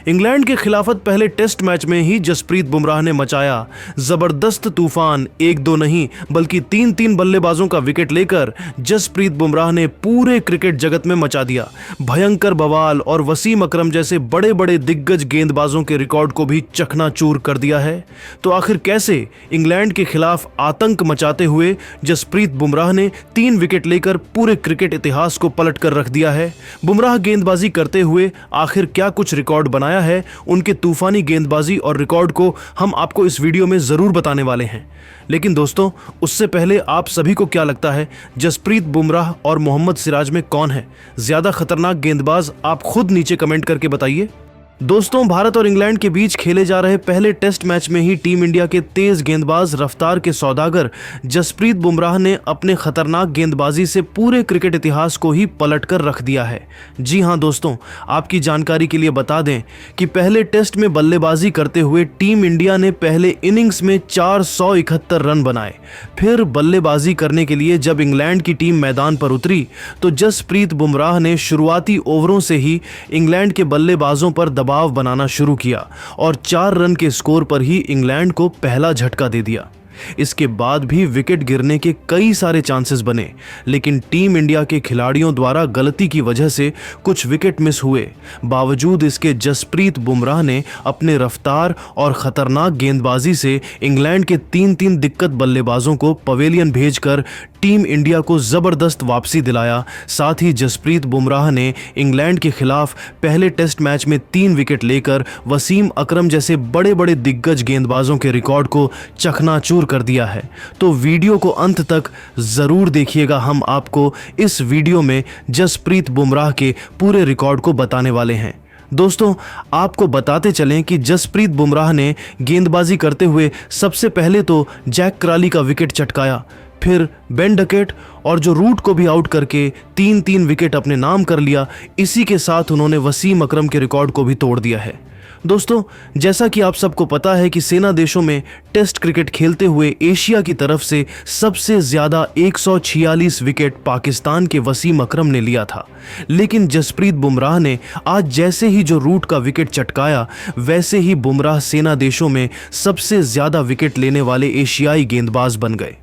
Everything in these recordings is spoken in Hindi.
इंग्लैंड के खिलाफत पहले टेस्ट मैच में ही जसप्रीत बुमराह ने मचाया जबरदस्त तूफान। 1-2 नहीं बल्कि 3-3 बल्लेबाजों का विकेट लेकर जसप्रीत बुमराह ने पूरे क्रिकेट जगत में मचा दिया। भयंकर बवाल और वसीम अकरम जैसे बड़े बड़े दिग्गज गेंदबाजों के रिकॉर्ड को भी चकनाचूर कर दिया है। तो आखिर कैसे इंग्लैंड के खिलाफ आतंक मचाते हुए जसप्रीत बुमराह ने 3 विकेट लेकर पूरे क्रिकेट इतिहास को पलट कर रख दिया है। बुमराह गेंदबाजी करते हुए आखिर क्या कुछ रिकॉर्ड बनाया है, उनके तूफानी गेंदबाजी और रिकॉर्ड को हम आपको इस वीडियो में जरूर बताने वाले हैं। लेकिन दोस्तों, उससे पहले आप सभी को क्या लगता है, जसप्रीत बुमराह और मोहम्मद सिराज में कौन है ज्यादा खतरनाक गेंदबाज? आप खुद नीचे कमेंट करके बताइए। दोस्तों, भारत और इंग्लैंड के बीच खेले जा रहे पहले टेस्ट मैच में ही टीम इंडिया के तेज गेंदबाज, रफ्तार के सौदागर जसप्रीत बुमराह ने अपने खतरनाक गेंदबाजी से पूरे क्रिकेट इतिहास को ही पलट कर रख दिया है। जी हां दोस्तों, आपकी जानकारी के लिए बता दें कि पहले टेस्ट में बल्लेबाजी करते हुए टीम इंडिया ने पहले इनिंग्स में 471 रन बनाए। फिर बल्लेबाजी करने के लिए जब इंग्लैंड की टीम मैदान पर उतरी तो जसप्रीत बुमराह ने शुरुआती ओवरों से ही इंग्लैंड के बल्लेबाजों पर दबाव बनाना शुरू किया और 4 रन के स्कोर पर ही इंग्लैंड को पहला झटका दे दिया। इसके बाद भी विकेट गिरने के कई सारे चांसेस बने, लेकिन टीम इंडिया के खिलाड़ियों द्वारा गलती की वजह से कुछ विकेट मिस हुए। बावजूद इसके जसप्रीत बुमराह ने अपने रफ्तार और खतरनाक गेंदबाजी से इंग्लैंड के 3-3 दिक्कत बल्लेबाजों को पवेलियन भेजकर टीम इंडिया को जबरदस्त वापसी दिलाया। साथ ही जसप्रीत बुमराह ने इंग्लैंड के खिलाफ पहले टेस्ट मैच में 3 विकेट लेकर वसीम अकरम जैसे बड़े बड़े दिग्गज गेंदबाजों के रिकॉर्ड को चकनाचूर कर दिया है। तो वीडियो को अंत तक जरूर देखिएगा, हम आपको इस वीडियो में जसप्रीत बुमराह के पूरे रिकॉर्ड को बताने वाले हैं। दोस्तों, आपको बताते चलें कि जसप्रीत बुमराह ने गेंदबाजी करते हुए सबसे पहले तो जैक क्राली का विकेट चटकाया, फिर बेन डकेट और जो रूट को भी आउट करके 3-3 विकेट अपने नाम कर लिया। इसी के साथ उन्होंने वसीम अकरम के रिकॉर्ड को भी तोड़ दिया है। दोस्तों, जैसा कि आप सबको पता है कि सेना देशों में टेस्ट क्रिकेट खेलते हुए एशिया की तरफ से सबसे ज्यादा 146 विकेट पाकिस्तान के वसीम अकरम ने लिया था। लेकिन जसप्रीत बुमराह ने आज जैसे ही जो रूट का विकेट चटकाया, वैसे ही बुमराह सेना देशों में सबसे ज्यादा विकेट लेने वाले एशियाई गेंदबाज बन गए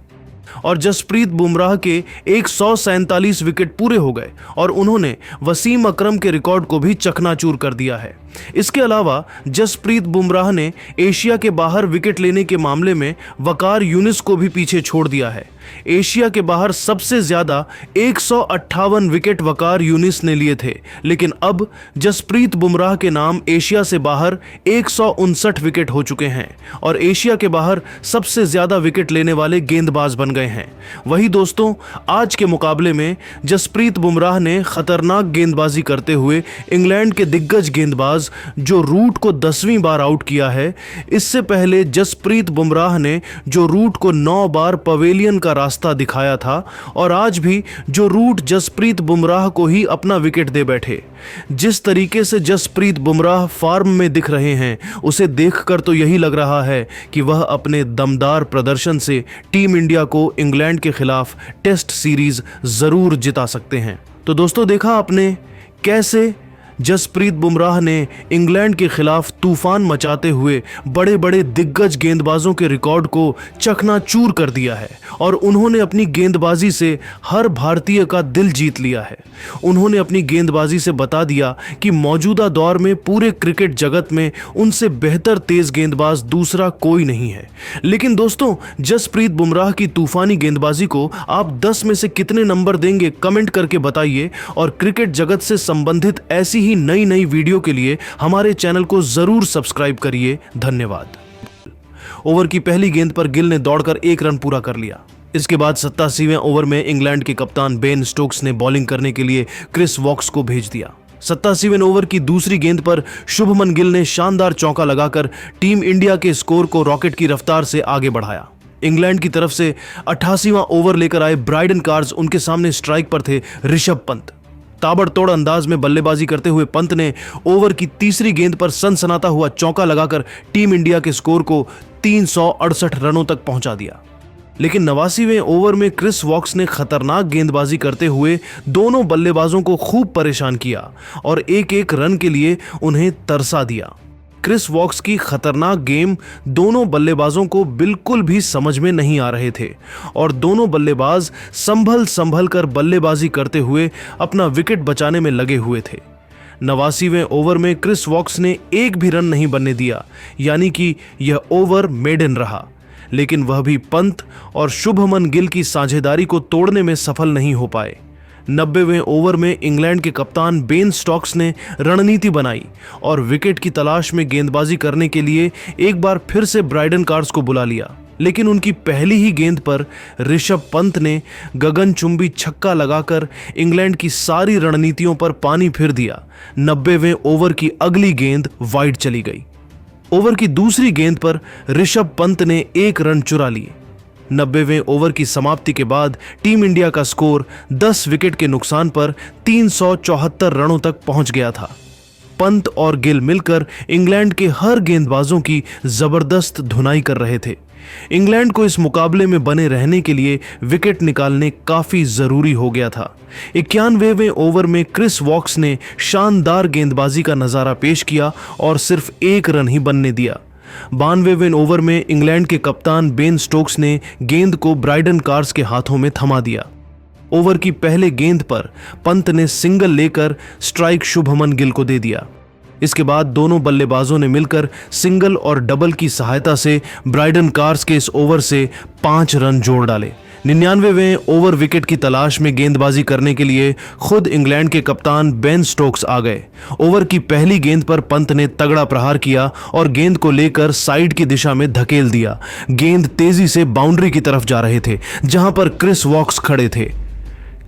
और जसप्रीत बुमराह के 147 विकेट पूरे हो गए और उन्होंने वसीम अकरम के रिकॉर्ड को भी चकनाचूर कर दिया है। इसके अलावा जसप्रीत बुमराह ने एशिया के बाहर विकेट लेने के मामले में वकार यूनिस को भी पीछे छोड़ दिया है। एशिया के बाहर सबसे ज्यादा 158 विकेट वकार यूनिस ने लिए थे, लेकिन अब जसप्रीत बुमराह के नाम एशिया से बाहर 159 विकेट हो चुके हैं और एशिया के बाहर सबसे ज्यादा विकेट लेने वाले गेंदबाज बन गए हैं। वही दोस्तों, आज के मुकाबले में जसप्रीत बुमराह ने खतरनाक गेंदबाजी करते हुए इंग्लैंड के दिग्गज गेंदबाज जो रूट को 10वीं बार आउट किया है। इससे पहले जसप्रीत बुमराह ने जो रूट को 9 बार पवेलियन का रास्ता दिखाया था और आज भी जो रूट जसप्रीत बुमराह को ही अपना विकेट दे बैठे। जिस तरीके से जसप्रीत बुमराह फॉर्म में दिख रहे हैं, उसे देखकर तो यही लग रहा है कि वह अपने दमदार प्रदर्शन से टीम इंडिया को इंग्लैंड के खिलाफ टेस्ट सीरीज जरूर जिता सकते हैं। तो दोस्तों, देखा आपने कैसे जसप्रीत बुमराह ने इंग्लैंड के खिलाफ तूफान मचाते हुए बड़े बड़े दिग्गज गेंदबाजों के रिकॉर्ड को चकनाचूर कर दिया है और उन्होंने अपनी गेंदबाजी से हर भारतीय का दिल जीत लिया है। उन्होंने अपनी गेंदबाजी से बता दिया कि मौजूदा दौर में पूरे क्रिकेट जगत में उनसे बेहतर तेज गेंदबाज दूसरा कोई नहीं है। लेकिन दोस्तों, जसप्रीत बुमराह की तूफानी गेंदबाजी को आप 10 में से कितने नंबर देंगे, कमेंट करके बताइए और क्रिकेट जगत से संबंधित ऐसी ही नई नई वीडियो के लिए हमारे चैनल को जरूर सब्सक्राइब करिए। धन्यवाद। ओवर की पहली गेंद पर गिल ने दौड़कर 1 रन पूरा कर लिया। इसके बाद 87वें ओवर में इंग्लैंड के कप्तान बेन स्टोक्स ने बॉलिंग करने के लिए क्रिस वॉक्स को भेज दिया। 87वें ओवर की दूसरी गेंद पर शुभमन गिल ने शानदार चौका लगाकर टीम इंडिया के स्कोर को रॉकेट की रफ्तार से आगे बढ़ाया। इंग्लैंड की तरफ से 88वां ओवर लेकर आए ब्राइडन कार्स, उनके सामने स्ट्राइक पर थे ऋषभ पंत। ताबड़तोड़ अंदाज में बल्लेबाजी करते हुए पंत ने ओवर की तीसरी गेंद पर सनसनाता हुआ चौका लगाकर टीम इंडिया के स्कोर को 368 रनों तक पहुंचा दिया। लेकिन 89वें ओवर में क्रिस वॉक्स ने खतरनाक गेंदबाजी करते हुए दोनों बल्लेबाजों को खूब परेशान किया और एक एक रन के लिए उन्हें तरसा दिया। क्रिस वॉक्स की खतरनाक गेम दोनों बल्लेबाजों को बिल्कुल भी समझ में नहीं आ रहे थे और दोनों बल्लेबाज संभल कर बल्लेबाजी करते हुए अपना विकेट बचाने में लगे हुए थे। 89वें ओवर में क्रिस वॉक्स ने एक भी रन नहीं बनने दिया, यानी कि यह ओवर मेडन रहा, लेकिन वह भी पंत और शुभमन गिल की साझेदारी को तोड़ने में सफल नहीं हो पाए। 90वें ओवर में इंग्लैंड के कप्तान बेन स्टोक्स ने रणनीति बनाई और विकेट की तलाश में गेंदबाजी करने के लिए एक बार फिर से ब्राइडन कार्स को बुला लिया, लेकिन उनकी पहली ही गेंद पर ऋषभ पंत ने गगनचुंबी छक्का लगाकर इंग्लैंड की सारी रणनीतियों पर पानी फिर दिया। 90वें ओवर की अगली गेंद वाइड चली गई। ओवर की दूसरी गेंद पर ऋषभ पंत ने एक रन चुरा लिए। 90वें ओवर की समाप्ति के बाद टीम इंडिया का स्कोर 10 विकेट के नुकसान पर 374 रनों तक पहुंच गया था। पंत और गिल मिलकर इंग्लैंड के हर गेंदबाजों की जबरदस्त धुनाई कर रहे थे। इंग्लैंड को इस मुकाबले में बने रहने के लिए विकेट निकालने काफी जरूरी हो गया था। 91वें ओवर में क्रिस वॉक्स ने शानदार गेंदबाजी का नजारा पेश किया और सिर्फ एक रन ही बनने दिया। 92वें ओवर में इंग्लैंड के कप्तान बेन स्टोक्स ने गेंद को ब्राइडन कार्स के हाथों में थमा दिया। ओवर की पहले गेंद पर पंत ने सिंगल लेकर स्ट्राइक शुभमन गिल को दे दिया। इसके बाद दोनों बल्लेबाजों ने मिलकर सिंगल और डबल की सहायता से ब्राइडन कार्स के इस ओवर से 5 रन जोड़ डाले। 99वें ओवर विकेट की तलाश में गेंदबाजी करने के लिए खुद इंग्लैंड के कप्तान बेन स्टोक्स आ गए। ओवर की पहली गेंद पर पंत ने तगड़ा प्रहार किया और गेंद को लेकर साइड की दिशा में धकेल दिया। गेंद तेजी से बाउंड्री की तरफ जा रहे थे, जहां पर क्रिस वॉक्स खड़े थे।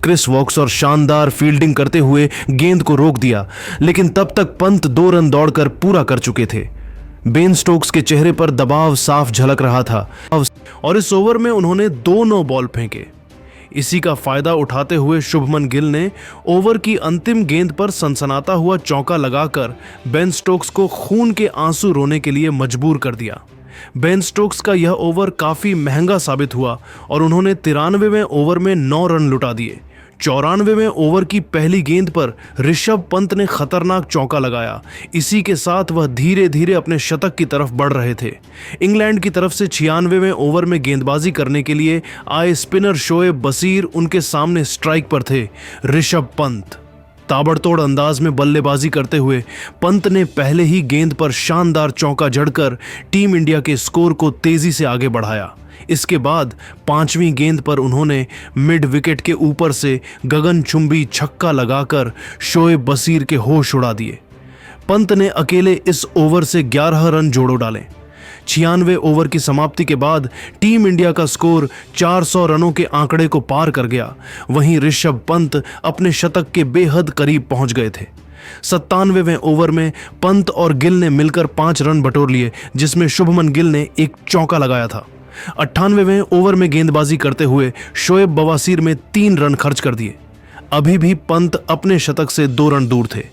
क्रिस वॉक्स और शानदार फील्डिंग करते हुए गेंद को रोक दिया, लेकिन तब तक पंत 2 रन दौड़कर पूरा कर चुके थे। बेन स्टोक्स के चेहरे पर दबाव साफ झलक रहा था और इस ओवर में उन्होंने 2 नो बॉल फेंके। इसी का फायदा उठाते हुए शुभमन गिल ने ओवर की अंतिम गेंद पर सनसनाता हुआ चौका लगाकर बेन स्टोक्स को खून के आंसू रोने के लिए मजबूर कर दिया। बेन स्टोक्स का यह ओवर काफी महंगा साबित हुआ और उन्होंने 93वें ओवर में 9 रन लुटा दिए। 94वें ओवर की पहली गेंद पर ऋषभ पंत ने खतरनाक चौका लगाया। इसी के साथ वह धीरे धीरे अपने शतक की तरफ बढ़ रहे थे। इंग्लैंड की तरफ से 96वें ओवर में गेंदबाजी करने के लिए आए स्पिनर शोएब बशीर उनके सामने स्ट्राइक पर थे। ऋषभ पंत ताबड़तोड़ अंदाज में बल्लेबाजी करते हुए पंत ने पहले ही गेंद पर शानदार चौका जड़कर टीम इंडिया के स्कोर को तेजी से आगे बढ़ाया। इसके बाद 5वीं गेंद पर उन्होंने मिड विकेट के ऊपर से गगनचुंबी छक्का लगाकर शोएब बशीर के होश उड़ा दिए। पंत ने अकेले इस ओवर से 11 रन जोड़ डाले। 96वें ओवर की समाप्ति के बाद टीम इंडिया का स्कोर 400 रनों के आंकड़े को पार कर गया। वहीं ऋषभ पंत अपने शतक के बेहद करीब पहुंच गए थे। 97वें ओवर में पंत और गिल ने मिलकर 5 रन बटोर लिए, जिसमें शुभमन गिल ने एक चौका लगाया था। 98वें ओवर में गेंदबाजी करते हुए शोएब बवासीर में 3 रन खर्च कर दिए। अभी भी पंत अपने शतक से 2 रन दूर थे।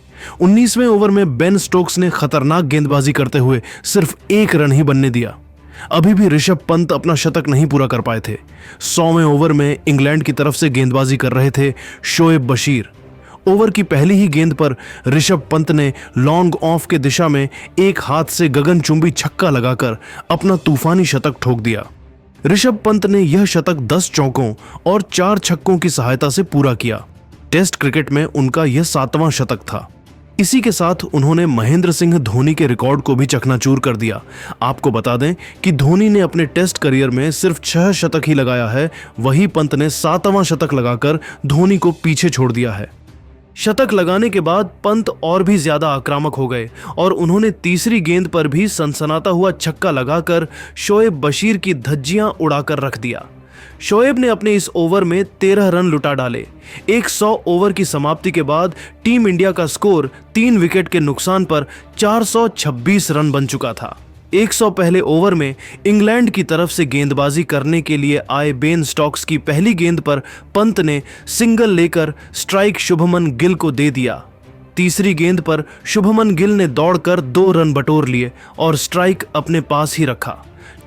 19वें ओवर में बेन स्टोक्स ने खतरनाक गेंदबाजी करते हुए सिर्फ 1 रन ही बनने दिया। अभी भी ऋषभ पंत अपना शतक नहीं पूरा कर पाए थे। 100वें ओवर में इंग्लैंड की तरफ से गेंदबाजी कर रहे थे शोएब बशीर। ओवर की पहली ही गेंद पर ऋषभ पंत ने लॉन्ग ऑफ के दिशा में एक हाथ से गगनचुंबी छक्का लगाकर अपना तूफानी शतक ठोक दिया। ऋषभ पंत ने यह शतक 10 चौकों और 4 छक्कों की सहायता से पूरा किया। टेस्ट क्रिकेट में उनका यह 7वां शतक था। इसी के साथ उन्होंने महेंद्र सिंह धोनी के रिकॉर्ड को भी चकनाचूर कर दिया। आपको बता दें कि धोनी ने अपने टेस्ट करियर में सिर्फ 6 शतक ही लगाया है, वही पंत ने 7वां शतक लगाकर धोनी को पीछे छोड़ दिया है। शतक लगाने के बाद पंत और भी ज्यादा आक्रामक हो गए और उन्होंने तीसरी गेंद पर भी सनसनाता हुआ छक्का लगाकर शोएब बशीर की धज्जियां उड़ाकर रख दिया। शोएब ने अपने इस ओवर में 13 रन लुटा डाले। 100 ओवर की समाप्ति के बाद टीम इंडिया का स्कोर 3 विकेट के नुकसान पर 426 रन बन चुका था। 100 पहले ओवर में इंग्लैंड की तरफ से गेंदबाजी करने के लिए आए बेन स्टोक्स की पहली गेंद पर पंत ने सिंगल लेकर स्ट्राइक शुभमन गिल को दे दिया। तीसरी गेंद पर शुभमन गिल ने दौड़कर 2 रन बटोर लिए और स्ट्राइक अपने पास ही रखा।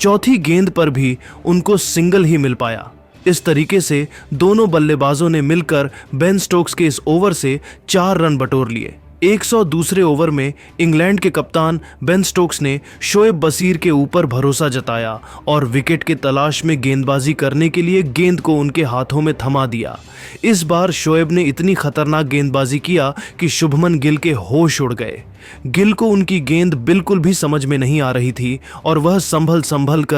चौथी गेंद पर भी उनको सिंगल ही मिल पाया। इस तरीके से दोनों बल्लेबाजों ने मिलकर बेन स्टोक्स के इस ओवर से 4 रन बटोर लिए। 102वें ओवर में इंग्लैंड के कप्तान बेन स्टोक्स ने शोएब बशीर के ऊपर भरोसा जताया और विकेट के तलाश में गेंदबाजी करने के लिए गेंद को उनके हाथों में थमा दिया। इस बार शोएब ने इतनी खतरनाक गेंदबाजी किया कि शुभमन गिल के होश उड़ गए। गिल को उनकी गेंद बिल्कुल भी समझ में नहीं आ रही थी और वह संभल कर